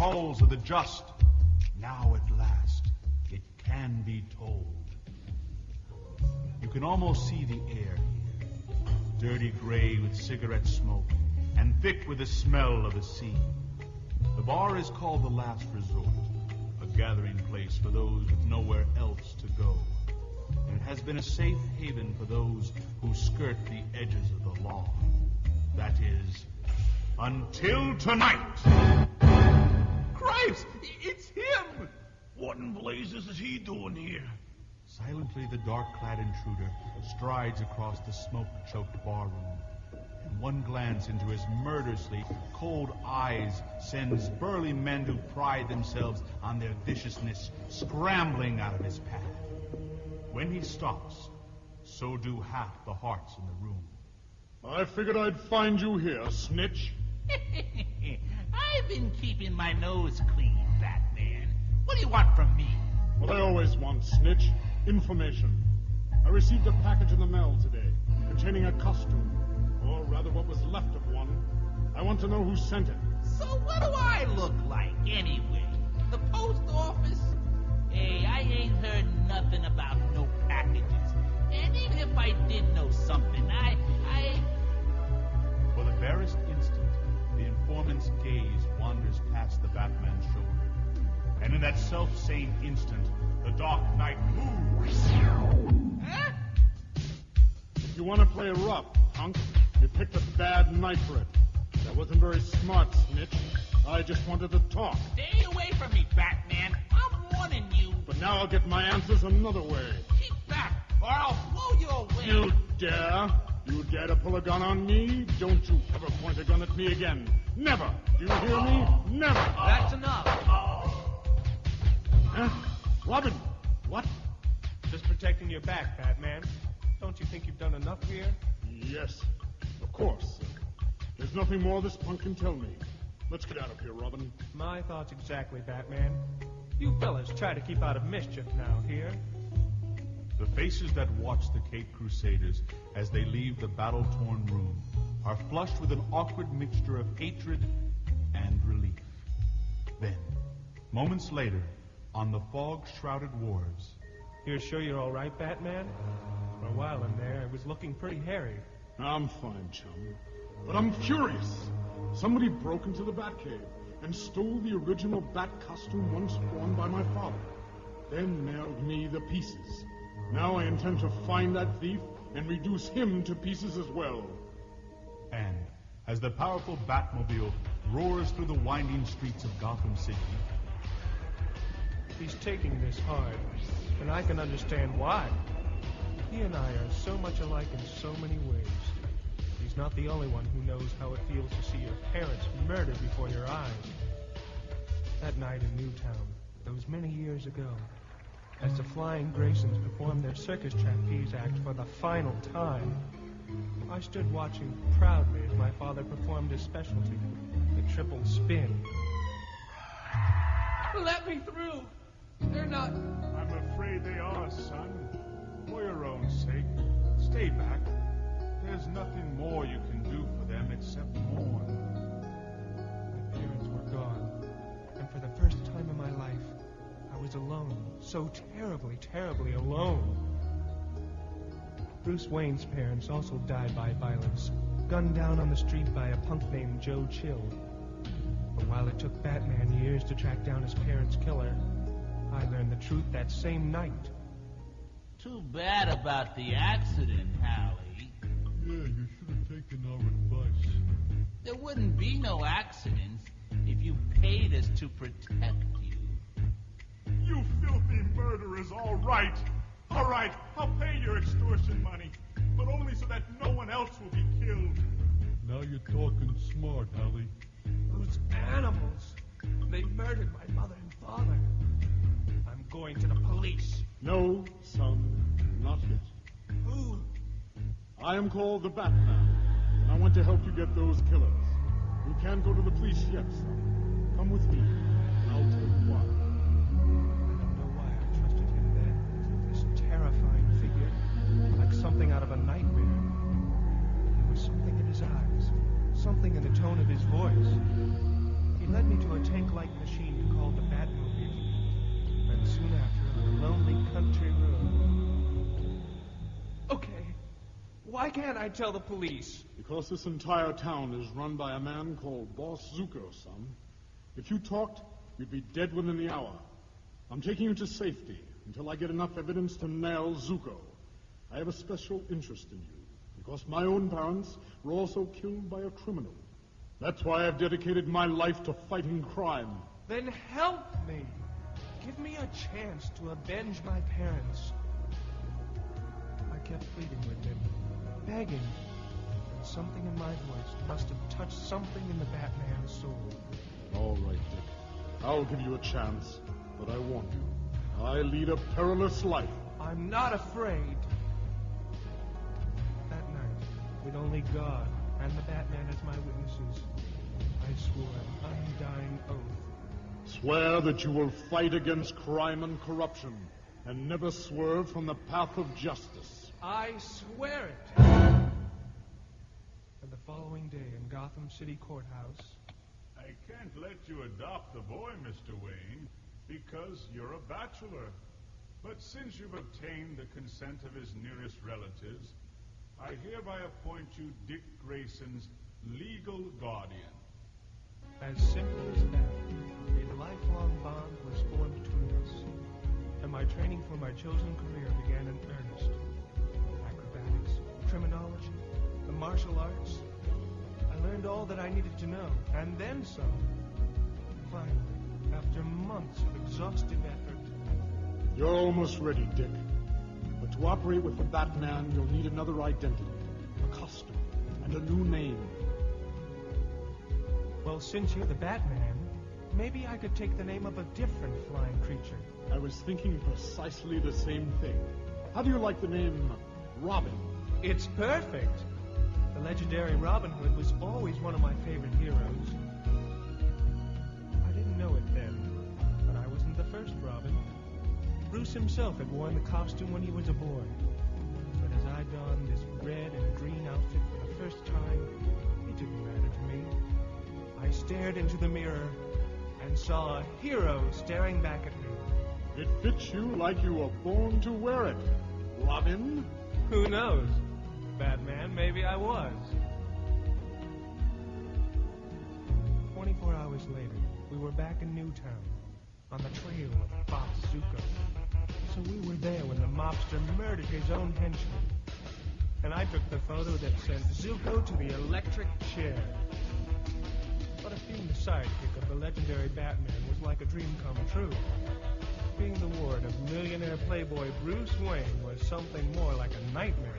skulls of the just. Now at last, it can be told. You can almost see the air here, dirty gray with cigarette smoke and thick with the smell of the sea. The bar is called The Last Resort, a gathering place for those with nowhere else to go. And it has been a safe haven for those who skirt the edges of the law. That is, until tonight. Christ, it's him! What in blazes is he doing here? Silently, the dark-clad intruder strides across the smoke-choked barroom, and one glance into his murderously cold eyes sends burly men who pride themselves on their viciousness scrambling out of his path. When he stops, so do half the hearts in the room. I figured I'd find you here, snitch. I've been keeping my nose clean, Batman. What do you want from me? What I always want, snitch. Information. I received a package in the mail today containing a costume, or rather what was left of one. I want to know who sent it. So what do I look like, anyway? The post office? Hey, I ain't heard nothing about no packages. And even if I did know something, I... For the barest instant, the informant's gaze wanders past the Batman's shoulder. And in that self-same instant, the Dark Knight moves. Huh? If you want to play rough, punk, you picked a bad night for it. That wasn't very smart, snitch. I just wanted to talk. Stay away from me, Batman. I'm warning you. But now I'll get my answers another way. Keep back, or I'll blow you away. You dare? You dare to pull a gun on me? Don't you ever point a gun at me again. Never. Do you hear me? Never. That's enough. Huh? Robin, what? Just protecting your back, Batman. Don't you think you've done enough here? Yes, of course. There's nothing more this punk can tell me. Let's get out of here, Robin. My thoughts exactly, Batman. You fellas try to keep out of mischief now, here. The faces that watch the Caped Crusaders as they leave the battle-torn room are flushed with an awkward mixture of hatred and relief. Then, moments later, on the fog-shrouded wharves... You're sure you're all right, Batman? For a while in there, it was looking pretty hairy. I'm fine, chum. But I'm furious. Somebody broke into the Batcave and stole the original Bat costume once worn by my father. Then nailed me the pieces. Now I intend to find that thief and reduce him to pieces as well. And as the powerful Batmobile roars through the winding streets of Gotham City... He's taking this hard, and I can understand why. He and I are so much alike in so many ways. He's not the only one who knows how it feels to see your parents murdered before your eyes. That night in Newtown, those many years ago, as the Flying Graysons performed their circus trapeze act for the final time, I stood watching proudly as my father performed his specialty, the triple spin. Let me through! They're not... I'm afraid they are, son. For your own sake, stay back. There's nothing more you can do for them except mourn. My parents were gone, and for the first time in my life, I was alone. So terribly, terribly alone. Bruce Wayne's parents also died by violence, gunned down on the street by a punk named Joe Chill. But while it took Batman years to track down his parents' killer, I learned the truth that same night. Too bad about the accident, Hallie. Yeah, you should have taken our advice. There wouldn't be no accidents if you paid us to protect you. You filthy murderers, all right. All right, I'll pay your extortion money, but only so that no one else will be killed. Now you're talking smart, Hallie. Those animals. They murdered my mother and father. I'm going to the police. No, son, not yet. Who? I am called the Batman, and I want to help you get those killers. You can't go to the police yet, son. Come with me, and I'll tell you why. I don't know why I trusted him then. This terrifying figure, like something out of a nightmare. There was something in his eyes, something in the tone of his voice. He led me to a tank-like machine Why can't I tell the police? Because this entire town is run by a man called Boss Zuko, son. If you talked, you'd be dead within the hour. I'm taking you to safety until I get enough evidence to nail Zuko. I have a special interest in you, because my own parents were also killed by a criminal. That's why I've dedicated my life to fighting crime. Then help me. Give me a chance to avenge my parents. I kept pleading with him, begging, and something in my voice must have touched something in the Batman's soul. All right, Dick. I'll give you a chance, but I warn you, I lead a perilous life. I'm not afraid. That night, with only God and the Batman as my witnesses, I swore an undying oath. Swear that you will fight against crime and corruption, and never swerve from the path of justice. I swear it. And the following day in Gotham City Courthouse... I can't let you adopt the boy, Mr. Wayne, because you're a bachelor. But since you've obtained the consent of his nearest relatives, I hereby appoint you Dick Grayson's legal guardian. As simple as that, a lifelong bond was formed between us, and my training for my chosen career began in earnest. Acrobatics, criminology, the martial arts. I learned all that I needed to know, and then some. Finally, after months of exhaustive effort... You're almost ready, Dick. But to operate with the Batman, you'll need another identity, a costume, and a new name. Well, since you're the Batman, maybe I could take the name of a different flying creature. I was thinking precisely the same thing. How do you like the name Robin? It's perfect. The legendary Robin Hood was always one of my favorite heroes. I didn't know it then, but I wasn't the first Robin. Bruce himself had worn the costume when he was a boy. But as I donned this red and green outfit for the first time, it didn't matter to me. I stared into the mirror and saw a hero staring back at me. It fits you like you were born to wear it, Robin. Who knows? Batman, maybe I was. 24 hours later, we were back in Newtown, on the trail of Boss Zuko. So we were there when the mobster murdered his own henchman. And I took the photo that sent Zuko to the electric chair. But if being the sidekick of the legendary Batman was like a dream come true, being the ward of millionaire playboy Bruce Wayne was something more like a nightmare.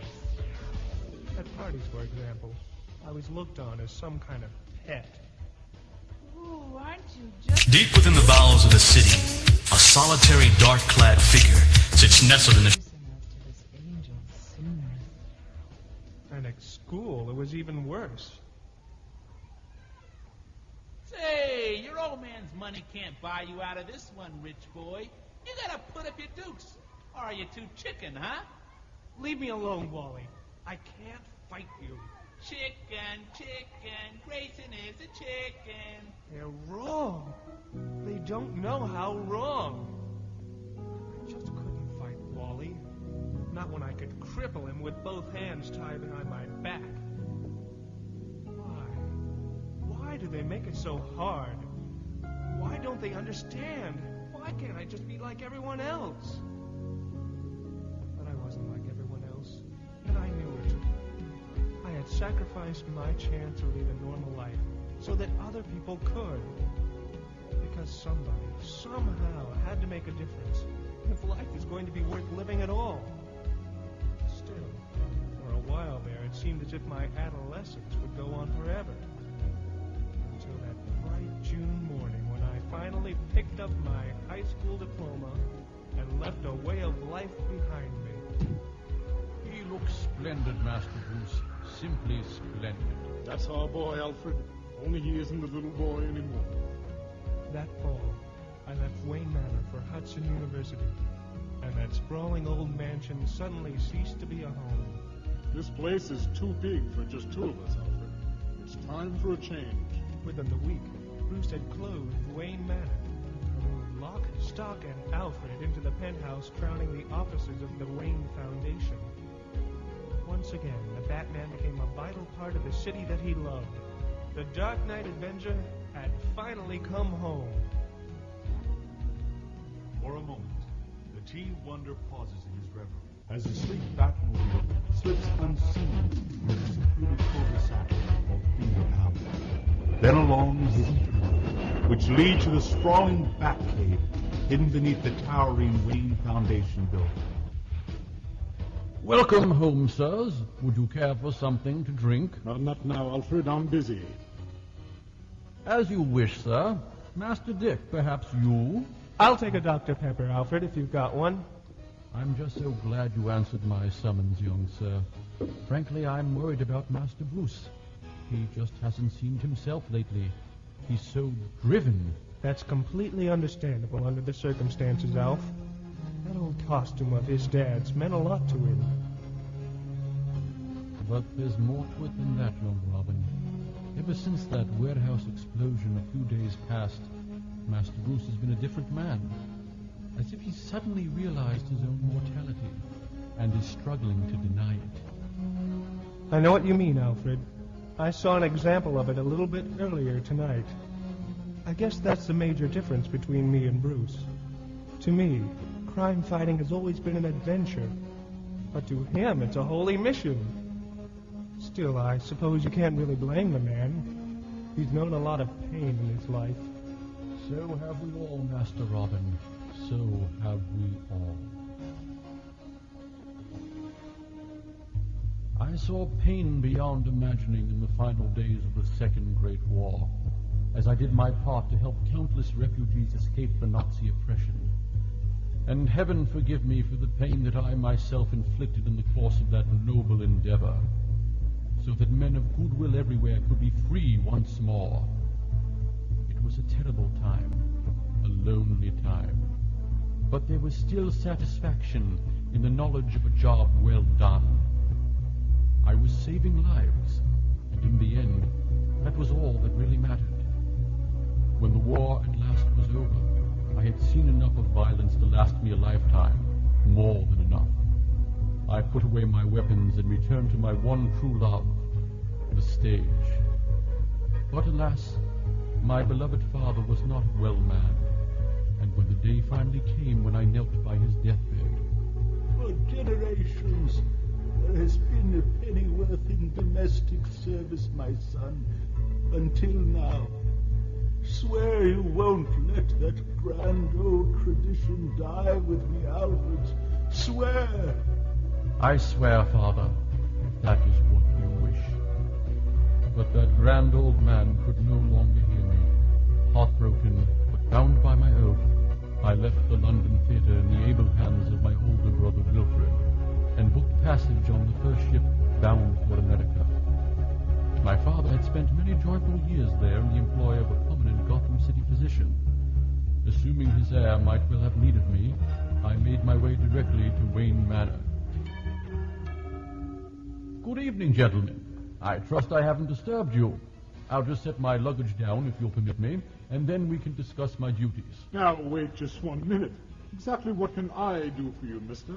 At parties, for example, I was looked on as some kind of pet. Ooh, aren't you just... Deep within the bowels of the city, a solitary, dark-clad figure sits nestled in the... And at school, it was even worse. Say, your old man's money can't buy you out of this one, rich boy. You gotta put up your dukes. Or are you too chicken, huh? Leave me alone, Wally. I can't fight you. Chicken, chicken, Grayson is a chicken. They're wrong. They don't know how wrong. I just couldn't fight Wally. Not when I could cripple him with both hands tied behind my back. Why do they make it so hard? Why don't they understand? Why can't I just be like everyone else? But I wasn't like everyone else, and I knew it. I had sacrificed my chance to lead a normal life so that other people could. Because somebody, somehow, had to make a difference if life is going to be worth living at all. Still, for a while there, it seemed as if my adolescence would go on forever. Until that bright June morning when I finally picked up my high school diploma and left a way of life behind me. He looks splendid, Master Bruce. Simply splendid. That's our boy, Alfred. Only he isn't the little boy anymore. That fall, I left Wayne Manor for Hudson University, and that sprawling old mansion suddenly ceased to be a home. This place is too big for just two of us, Alfred. It's time for a change. Within the week, Bruce had closed Wayne Manor and moved lock, stock, and Alfred into the penthouse crowning the offices of the Wayne Foundation. Once again, the Batman became a vital part of the city that he loved. The Dark Knight Avenger had finally come home. For a moment, the T-Wonder pauses in his reverie as the sleek Batmobile slips unseen through the secluded cul-de-sac called Finger Alley. Then along hidden through, which lead to the sprawling Batcave hidden beneath the towering Wayne Foundation building. Welcome home, sirs. Would you care for something to drink? Not now, Alfred. I'm busy. As you wish, sir. Master Dick, perhaps you? I'll take a Dr. Pepper, Alfred, if you've got one. I'm just so glad you answered my summons, young sir. Frankly, I'm worried about Master Bruce. He just hasn't seemed himself lately. He's so driven. That's completely understandable under the circumstances, Alf. That old costume of his dad's meant a lot to him. But there's more to it than that, young Robin. Ever since that warehouse explosion a few days past, Master Bruce has been a different man. As if he's suddenly realized his own mortality and is struggling to deny it. I know what you mean, Alfred. I saw an example of it a little bit earlier tonight. I guess that's the major difference between me and Bruce. To me, crime fighting has always been an adventure. But to him, it's a holy mission. Still, I suppose you can't really blame the man. He's known a lot of pain in his life. So have we all, Master Robin. So have we all. I saw pain beyond imagining in the final days of the Second Great War, as I did my part to help countless refugees escape the Nazi oppression. And heaven forgive me for the pain that I myself inflicted in the course of that noble endeavor, so that men of goodwill everywhere could be free once more. It was a terrible time, a lonely time, but there was still satisfaction in the knowledge of a job well done. I was saving lives, and in the end, that was all that really mattered. When the war at last was over, I had seen enough of violence to last me a lifetime, more than enough. I put away my weapons and returned to my one true love, the stage. But alas, my beloved father was not a well man, and when the day finally came when I knelt by his deathbed... For generations, there has been a pennyworth in domestic service, my son, until now. Swear you won't let that grand old tradition die with me, Alfred. Swear! I swear, Father, if that is what you wish. But that grand old man could no longer hear me. Heartbroken, but bound by my oath, I left the London theatre in the able hands of my older brother Wilfred, and booked passage on the first ship bound for America. My father had spent many joyful years there in the employ of a prominent Gotham City physician. Assuming his heir might well have need of me, I made my way directly to Wayne Manor. Good evening, gentlemen. I trust I haven't disturbed you. I'll just set my luggage down, if you'll permit me, and then we can discuss my duties. Now, wait just 1 minute. Exactly what can I do for you, mister?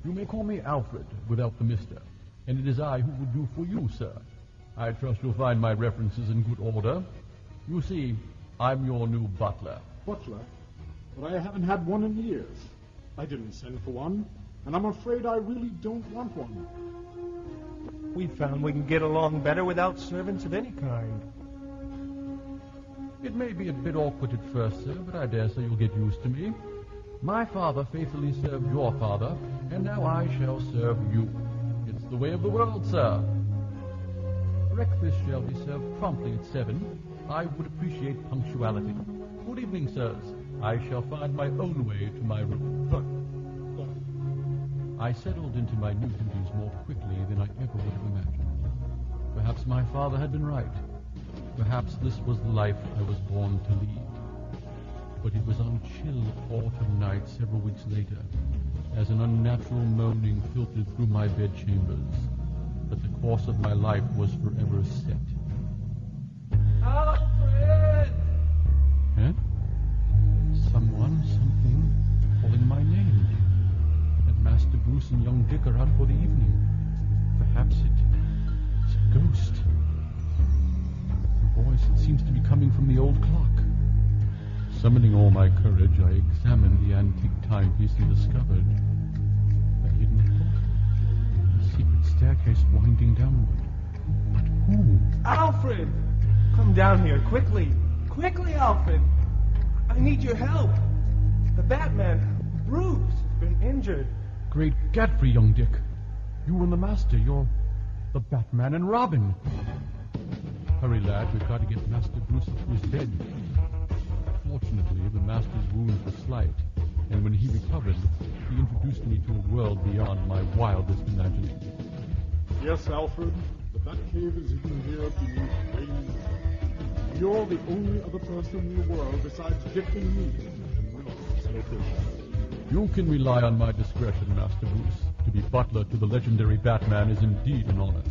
You may call me Alfred, without the mister, and it is I who will do for you, sir. I trust you'll find my references in good order. You see, I'm your new butler. Butler? But I haven't had one in years. I didn't send for one, and I'm afraid I really don't want one. We found we can get along better without servants of any kind. It may be a bit awkward at first, sir, but I dare say you'll get used to me. My father faithfully served your father, and now I shall serve you. It's the way of the world, sir. Breakfast shall be served promptly at 7. I would appreciate punctuality. Good evening, sirs. I shall find my own way to my room. I settled into my new duties more quickly than I ever would have imagined. Perhaps my father had been right. Perhaps this was the life I was born to lead. But it was on a chill autumn night several weeks later, as an unnatural moaning filtered through my bedchambers, that the course of my life was forever set. Alfred! Huh? Someone, something, calling my name. And Master Bruce and young Dick are out for the evening. Perhaps it's a ghost. The voice, it seems to be coming from the old clock. Summoning all my courage, I examined the antique timepiece and discovered a hidden portal, a secret staircase winding downward. But who? Alfred! Come down here, quickly! Quickly, Alfred! I need your help! The Batman, Bruce, has been injured. Great Godfrey, young Dick. You and the Master, you're the Batman and Robin. Hurry, lad, we've got to get Master Bruce to his bed. Fortunately, the Master's wounds were slight, and when he recovered, he introduced me to a world beyond my wildest imagining. Yes, Alfred, the Batcave is hidden here beneath rain. You're the only other person in the world besides Dick and me who knows its location. You can rely on my discretion, Master Bruce. To be butler to the legendary Batman is indeed an honor.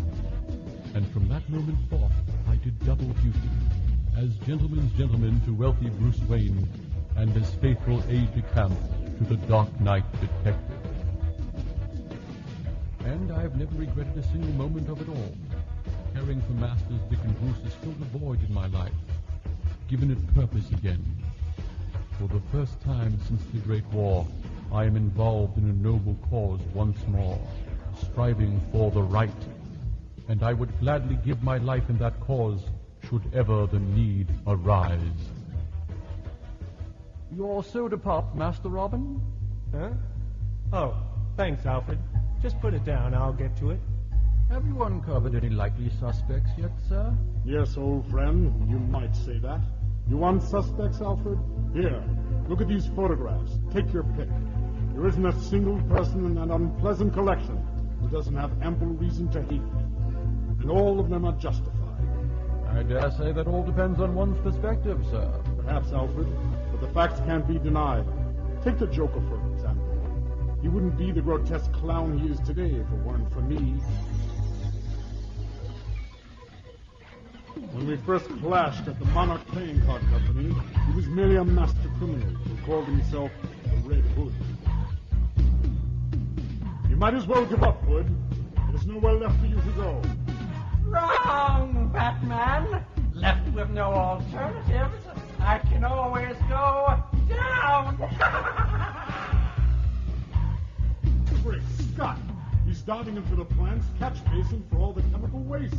And from that moment forth, I did double duty. As gentleman's gentleman to wealthy Bruce Wayne, and as faithful aide-de-camp to the Dark Knight detective. And I've never regretted a single moment of it all. Caring for Masters Dick and Bruce has filled a void in my life, given it purpose again. For the first time since the Great War, I am involved in a noble cause once more, striving for the right. And I would gladly give my life in that cause, should ever the need arise. Your soda pop, Master Robin? Huh? Oh, thanks, Alfred. Just put it down, I'll get to it. Have you uncovered any likely suspects yet, sir? Yes, old friend, you might say that. You want suspects, Alfred? Here, look at these photographs. Take your pick. There isn't a single person in that unpleasant collection who doesn't have ample reason to hate me. And all of them are justified. I dare say that all depends on one's perspective, sir. Perhaps, Alfred, but the facts can't be denied. Take the Joker, for example. He wouldn't be the grotesque clown he is today if it weren't for me. When we first clashed at the Monarch Playing Card Company, he was merely a master criminal who called himself the Red Hood. You might as well give up, Hood. There's nowhere left for you to go. Wrong, Batman. Left with no alternatives, I can always go down. Great Scott! He's diving into the plant's catch basin for all the chemical waste.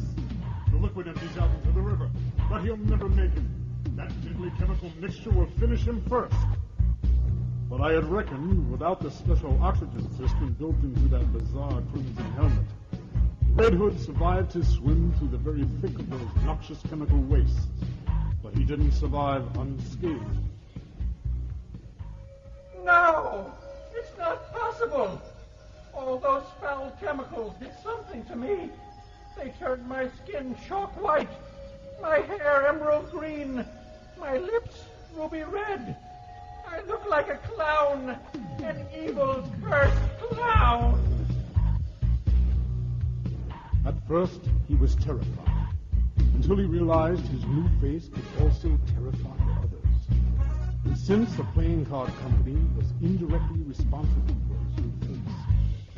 The liquid empties out into the river, but he'll never make it. That deadly chemical mixture will finish him first. But I had reckoned without the special oxygen system built into that bizarre crimson helmet. Red Hood survived his swim through the very thick of those noxious chemical wastes, but he didn't survive unscathed. No, it's not possible. All those foul chemicals did something to me. They turned my skin chalk white, my hair emerald green, my lips ruby red. I look like a clown, an evil, cursed clown. At first, he was terrified, until he realized his new face could also terrify others. And since the playing card company was indirectly responsible for his new face,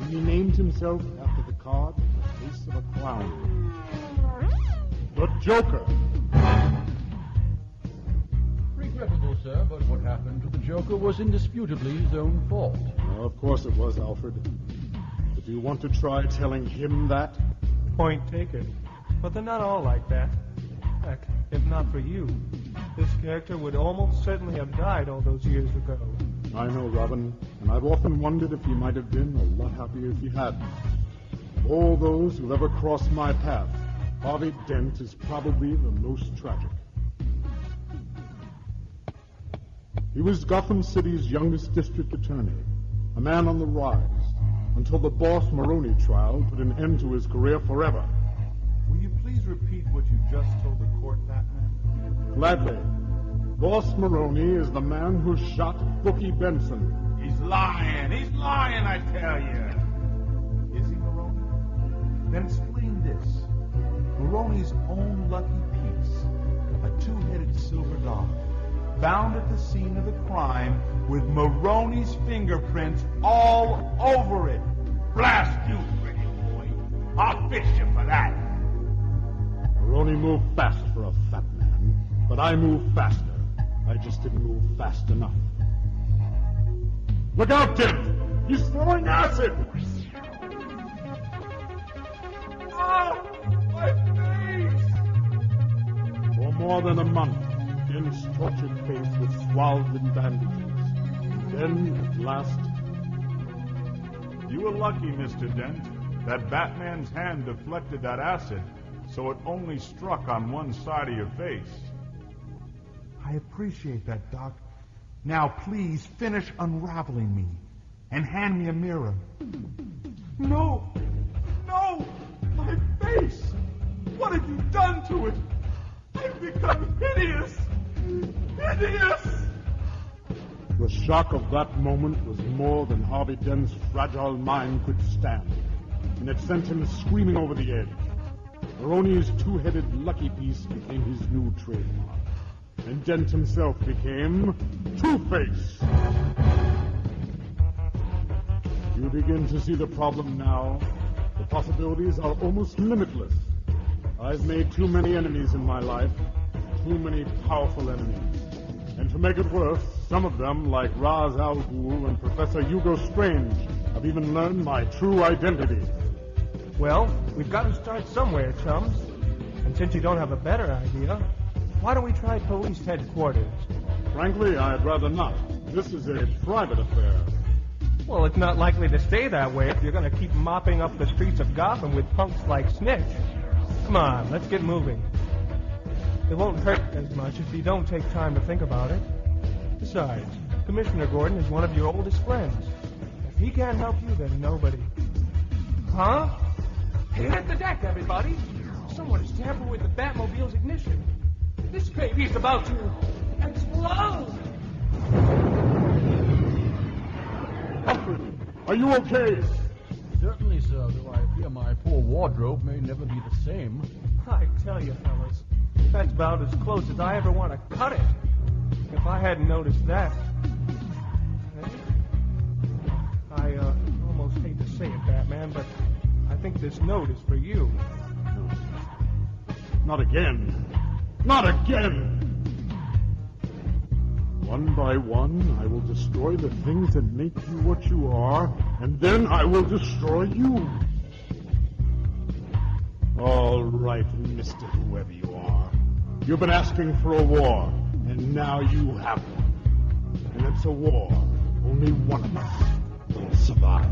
and he named himself after the card with the face of a clown. The Joker! Regrettable, sir, but what happened to the Joker was indisputably his own fault. Of course it was, Alfred. But do you want to try telling him that? Point taken. But they're not all like that. Heck, if not for you, this character would almost certainly have died all those years ago. I know, Robin, and I've often wondered if he might have been a lot happier if he hadn't. Of all those who've ever crossed my path, Harvey Dent is probably the most tragic. He was Gotham City's youngest district attorney, a man on the rise, until the Boss Maroney trial put an end to his career forever. Will you please repeat what you just told the court, Batman? Gladly. Boss Maroney is the man who shot Bookie Benson. He's lying, I tell you. Is he, Maroney? Then explain this. Maroney's own lucky piece, a two-headed silver dog, found at the scene of the crime with Maroney's fingerprints all over it. Blast you, pretty boy. I'll fish you for that. Maroni moved fast for a fat man, but I moved faster. I just didn't move fast enough. Look out, Tim! He's throwing acid! Oh, my face! For more than a month, Dent's tortured face was swathed in bandages. Then, at last... You were lucky, Mr. Dent. That Batman's hand deflected that acid, so it only struck on one side of your face. I appreciate that, Doc. Now, please finish unraveling me and hand me a mirror. No! No! My face! What have you done to it? I've become hideous! Hideous! The shock of that moment was more than Harvey Dent's fragile mind could stand, and it sent him screaming over the edge. Maroni's two-headed lucky piece became his new trademark, and Dent himself became Two-Face. You begin to see the problem now. The possibilities are almost limitless. I've made too many enemies in my life, too many powerful enemies. And to make it worse, some of them, like Ra's al Ghul and Professor Hugo Strange, have even learned my true identity. Well, we've got to start somewhere, chums. And since you don't have a better idea, why don't we try police headquarters? Frankly, I'd rather not. This is a private affair. Well, it's not likely to stay that way if you're going to keep mopping up the streets of Gotham with punks like Snitch. Come on, let's get moving. It won't hurt as much if you don't take time to think about it. Besides, Commissioner Gordon is one of your oldest friends. If he can't help you, then nobody. Huh? Hit the deck, everybody! Someone has tampered with the Batmobile's ignition. This baby's about to explode! Alfred, are you okay? Certainly, sir, though I fear my poor wardrobe may never be the same. I tell you, fellas, that's about as close as I ever want to cut it. If I hadn't noticed that... I almost hate to say it, Batman, but I think this note is for you. No. Not again. Not again! One by one, I will destroy the things that make you what you are, and then I will destroy you. All right, Mr. Whoever you are. You've been asking for a war, and now you have one. And it's a war only one of us will survive.